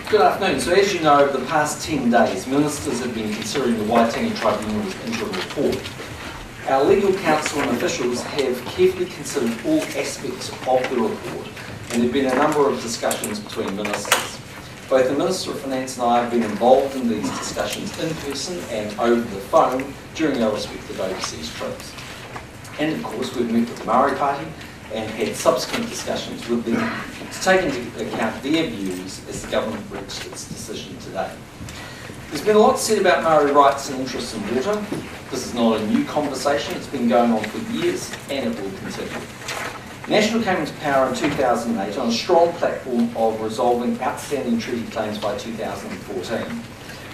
Good afternoon. So as you know, over the past 10 days, ministers have been considering the Waitangi Tribunal's interim report. Our legal counsel and officials have carefully considered all aspects of the report, and there have been a number of discussions between ministers. Both the Minister of Finance and I have been involved in these discussions in person and over the phone during our respective overseas trips. And of course, we've met with the Maori Party and had subsequent discussions with them to take into account their views as the government reached its decision today. There's been a lot said about Maori rights and interests in water. This is not a new conversation, it's been going on for years and it will continue. National came into power in 2008 on a strong platform of resolving outstanding treaty claims by 2014.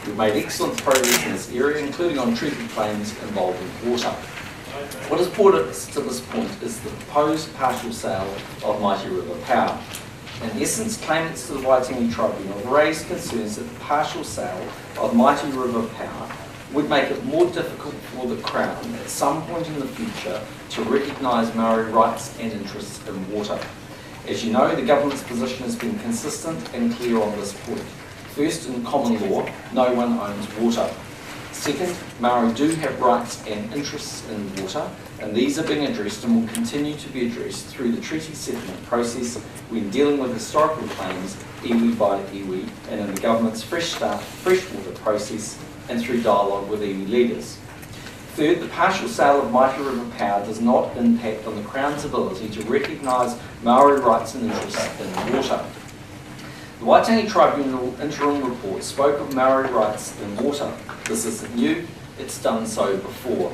We've made excellent progress in this area, including on treaty claims involving water. What has brought us to this point is the proposed partial sale of Mighty River Power. In essence, claimants to the Waitangi Tribunal have raised concerns that the partial sale of Mighty River Power would make it more difficult for the Crown at some point in the future to recognise Maori rights and interests in water. As you know, the government's position has been consistent and clear on this point. First, in common law, no one owns water. Second, Maori do have rights and interests in water, and these are being addressed and will continue to be addressed through the treaty settlement process when dealing with historical claims iwi by iwi and in the government's Fresh Start freshwater process and through dialogue with iwi leaders. Third, the partial sale of Mighty River Power does not impact on the Crown's ability to recognise Maori rights and interests in water. The Waitangi Tribunal interim report spoke of Maori rights in water. This isn't new, it's done so before.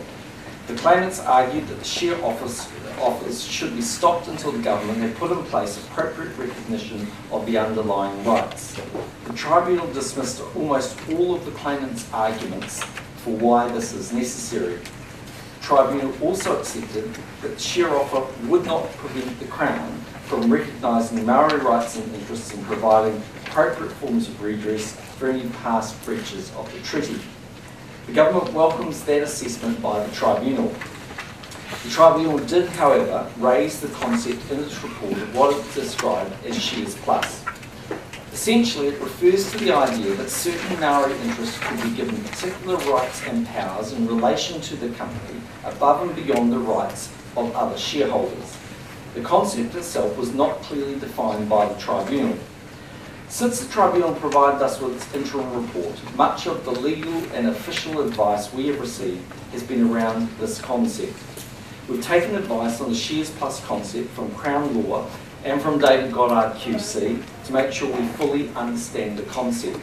The claimants argued that the share offers should be stopped until the government had put in place appropriate recognition of the underlying rights. The tribunal dismissed almost all of the claimants' arguments for why this is necessary. The tribunal also accepted that the share offer would not prevent the Crown from recognising Maori rights and interests and providing appropriate forms of redress for any past breaches of the treaty. The government welcomes that assessment by the tribunal. The tribunal did, however, raise the concept in its report of what it described as shares plus. Essentially, it refers to the idea that certain Maori interests could be given particular rights and powers in relation to the company above and beyond the rights of other shareholders. The concept itself was not clearly defined by the tribunal. Since the tribunal provided us with its interim report, much of the legal and official advice we have received has been around this concept. We've taken advice on the shares plus concept from Crown Law and from David Goddard QC to make sure we fully understand the concept.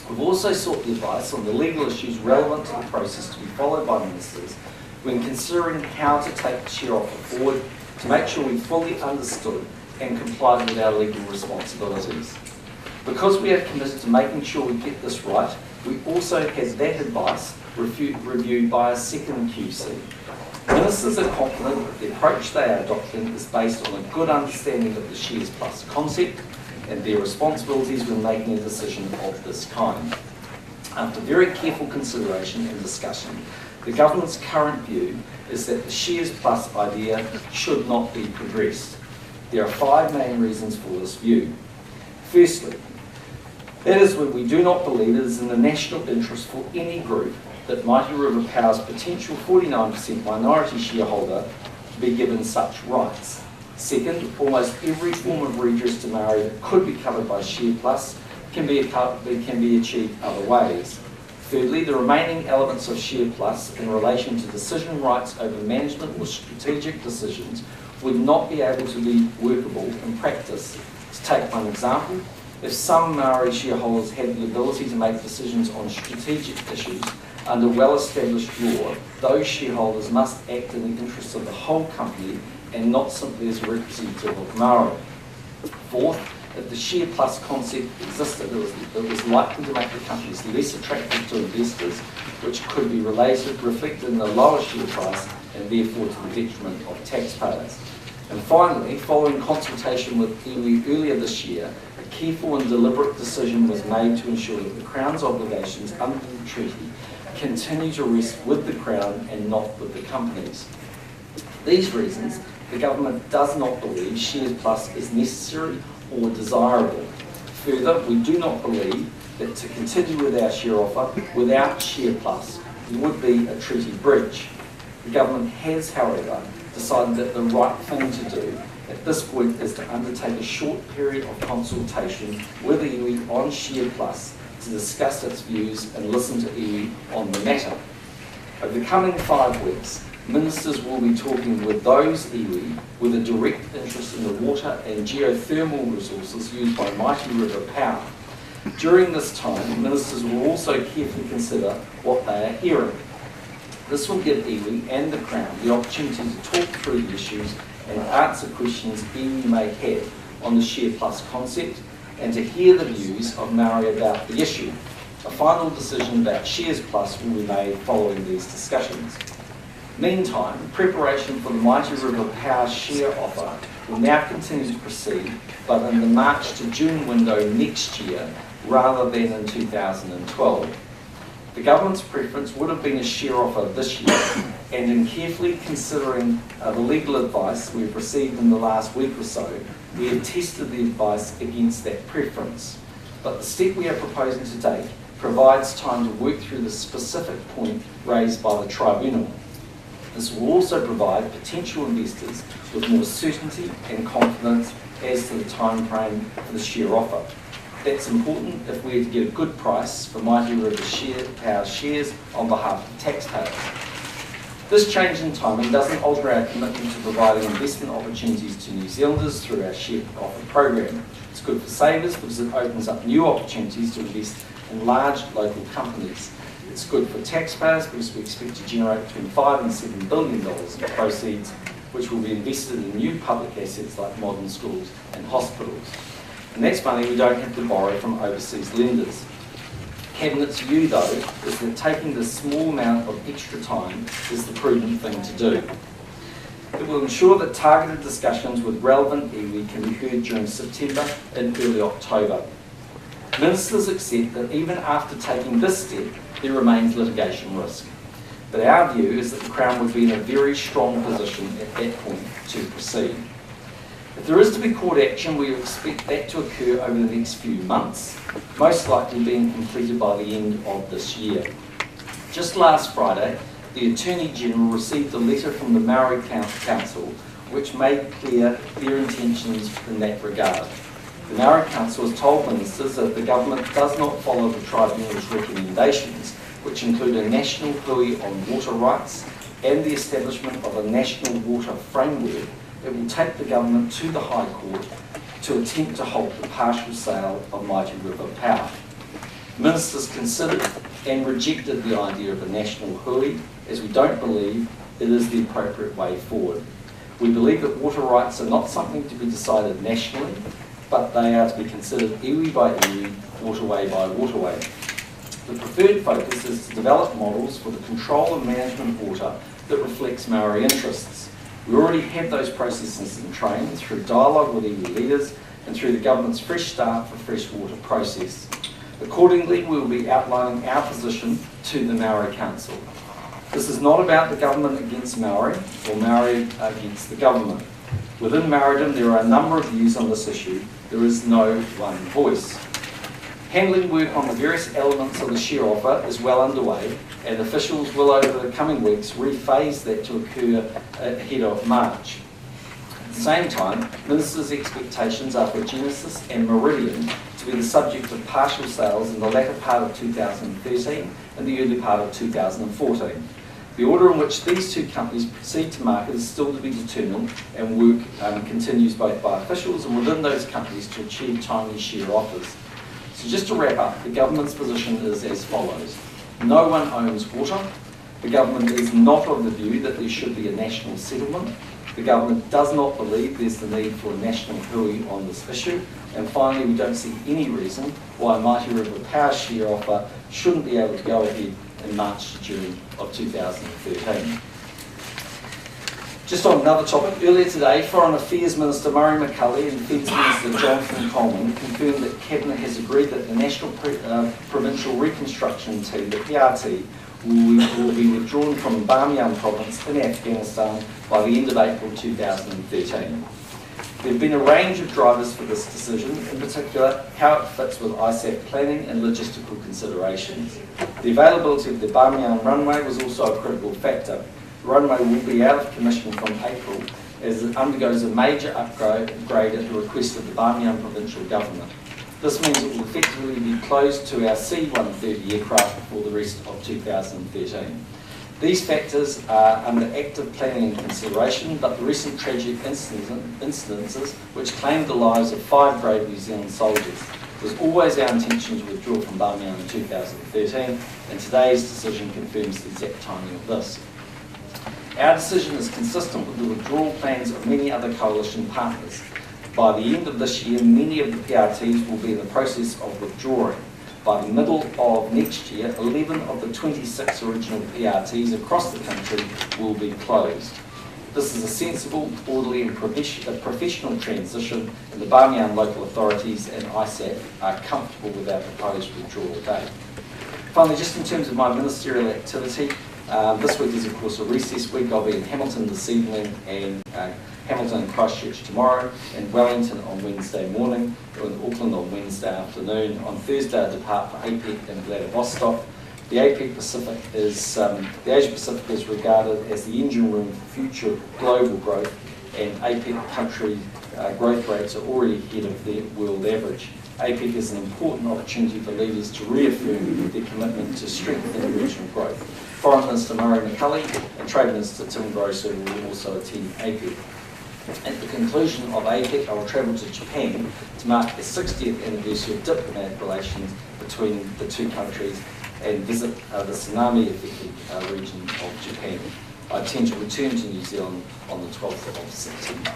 We've also sought the advice on the legal issues relevant to the process to be followed by ministers when considering how to take the share offer forward to make sure we fully understood and complied with our legal responsibilities. Because we are committed to making sure we get this right, we also had that advice reviewed by a second QC. Ministers are confident that the approach they are adopting is based on a good understanding of the shares plus concept and their responsibilities when making a decision of this kind. After very careful consideration and discussion, the government's current view is that the shares plus idea should not be progressed. There are 5 main reasons for this view. Firstly, that is when we do not believe it is in the national interest for any group that Mighty River Power's potential 49% minority shareholder be given such rights. Second, almost every form of redress to Maori that could be covered by Share Plus can be achieved other ways. Thirdly, the remaining elements of Share Plus in relation to decision rights over management or strategic decisions would not be able to be workable in practice. To take one example, if some Maori shareholders had the ability to make decisions on strategic issues under well-established law, those shareholders must act in the interests of the whole company and not simply as a representative of Maori. Fourth, if the Share Plus concept existed, it was likely to make the companies less attractive to investors, which could be reflected in the lower share price and therefore to the detriment of taxpayers. And finally, following consultation with iwi earlier this year, a careful and deliberate decision was made to ensure that the Crown's obligations under the treaty continue to rest with the Crown and not with the companies. For these reasons, the government does not believe Shares Plus is necessary or desirable. Further, we do not believe that to continue with our share offer without Share Plus would be a treaty breach. The government has, however, decided that the right thing to do at this point is to undertake a short period of consultation with iwi on Share Plus to discuss its views and listen to iwi on the matter. Over the coming 5 weeks, ministers will be talking with those iwi with a direct interest in the water and geothermal resources used by Mighty River Power. During this time, ministers will also carefully consider what they are hearing. This will give iwi and the Crown the opportunity to talk through the issues and answer questions iwi may have on the Share Plus concept and to hear the views of Maori about the issue. A final decision about Shares Plus will be made following these discussions. Meantime, preparation for the Mighty River Power share offer will now continue to proceed, but in the March to June window next year rather than in 2012. The government's preference would have been a share offer this year, and in carefully considering the legal advice we've received in the last week or so, we have tested the advice against that preference. But the step we are proposing today provides time to work through the specific point raised by the tribunal. This will also provide potential investors with more certainty and confidence as to the time frame for the share offer. That's important if we are to get a good price for Mighty River Power shares on behalf of taxpayers. This change in timing doesn't alter our commitment to providing investment opportunities to New Zealanders through our share offer program. It's good for savers because it opens up new opportunities to invest in large local companies. It's good for taxpayers because we expect to generate between $5 and $7 billion in proceeds, which will be invested in new public assets like modern schools and hospitals. And that's money we don't have to borrow from overseas lenders. Cabinet's view, though, is that taking this small amount of extra time is the prudent thing to do. It will ensure that targeted discussions with relevant iwi can be heard during September and early October. Ministers accept that even after taking this step, there remains litigation risk. But our view is that the Crown would be in a very strong position at that point to proceed. If there is to be court action, we expect that to occur over the next few months, most likely being completed by the end of this year. Just last Friday, the Attorney General received a letter from the Maori Council which made clear their intentions in that regard. The Maori Council has told ministers that if the government does not follow the Tribunal's recommendations, which include a national hui on water rights and the establishment of a national water framework, it will take the government to the High Court to attempt to halt the partial sale of Mighty River Power. Ministers considered and rejected the idea of a national hui, as we don't believe it is the appropriate way forward. We believe that water rights are not something to be decided nationally, but they are to be considered iwi by iwi, waterway by waterway. The preferred focus is to develop models for the control and management of water that reflects Maori interests. We already have those processes in train through dialogue with iwi leaders and through the government's Fresh Start for Freshwater process. Accordingly, we will be outlining our position to the Maori Council. This is not about the government against Maori or Maori against the government. Within Maoridom, there are a number of views on this issue. There is no one voice. Handling work on the various elements of the share offer is well underway, and officials will over the coming weeks rephase that to occur ahead of March. At the same time, ministers' expectations are for Genesis and Meridian to be the subject of partial sales in the latter part of 2013 and the early part of 2014. The order in which these two companies proceed to market is still to be determined, and work continues both by officials and within those companies to achieve timely share offers. So just to wrap up, the government's position is as follows. No one owns water. The government is not of the view that there should be a national settlement. The government does not believe there's the need for a national hui on this issue. And finally, we don't see any reason why Mighty River Power share offer shouldn't be able to go ahead in March to June of 2013. Just on another topic, earlier today, Foreign Affairs Minister Murray McCully and Defence Minister Jonathan Coleman confirmed that Cabinet has agreed that the National Provincial Reconstruction Team, the PRT, will be withdrawn from Bamyan Province in Afghanistan by the end of April 2013. There have been a range of drivers for this decision, in particular how it fits with ISAP planning and logistical considerations. The availability of the Bamiyan runway was also a critical factor. The runway will be out of commission from April as it undergoes a major upgrade at the request of the Bamiyan provincial government. This means it will effectively be closed to our C-130 aircraft before the rest of 2013. These factors are under active planning and consideration, but the recent tragic incidences which claimed the lives of 5 brave New Zealand soldiers. It was always our intention to withdraw from Bamiyan in 2013, and today's decision confirms the exact timing of this. Our decision is consistent with the withdrawal plans of many other coalition partners. By the end of this year, many of the PRTs will be in the process of withdrawing. By the middle of next year, 11 of the 26 original PRTs across the country will be closed. This is a sensible, orderly and professional transition, and the Bamiyan local authorities and ISAP are comfortable with our proposed withdrawal date. Finally, just in terms of my ministerial activity, this week is of course a recess week. I'll be in Hamilton this evening and Hamilton and Christchurch tomorrow, and Wellington on Wednesday morning, and Auckland on Wednesday afternoon. On Thursday I depart for APEC in Vladivostok. The Asia Pacific is regarded as the engine room for future global growth, and APEC country growth rates are already ahead of the world average. APEC is an important opportunity for leaders to reaffirm their commitment to strengthen regional growth. Foreign Minister Murray McCully and Trade Minister Tim Grosser will also attend APEC. At the conclusion of APEC, I will travel to Japan to mark the 60th anniversary of diplomatic relations between the two countries and visit the tsunami-affected region of Japan. I intend to return to New Zealand on the 12th of September.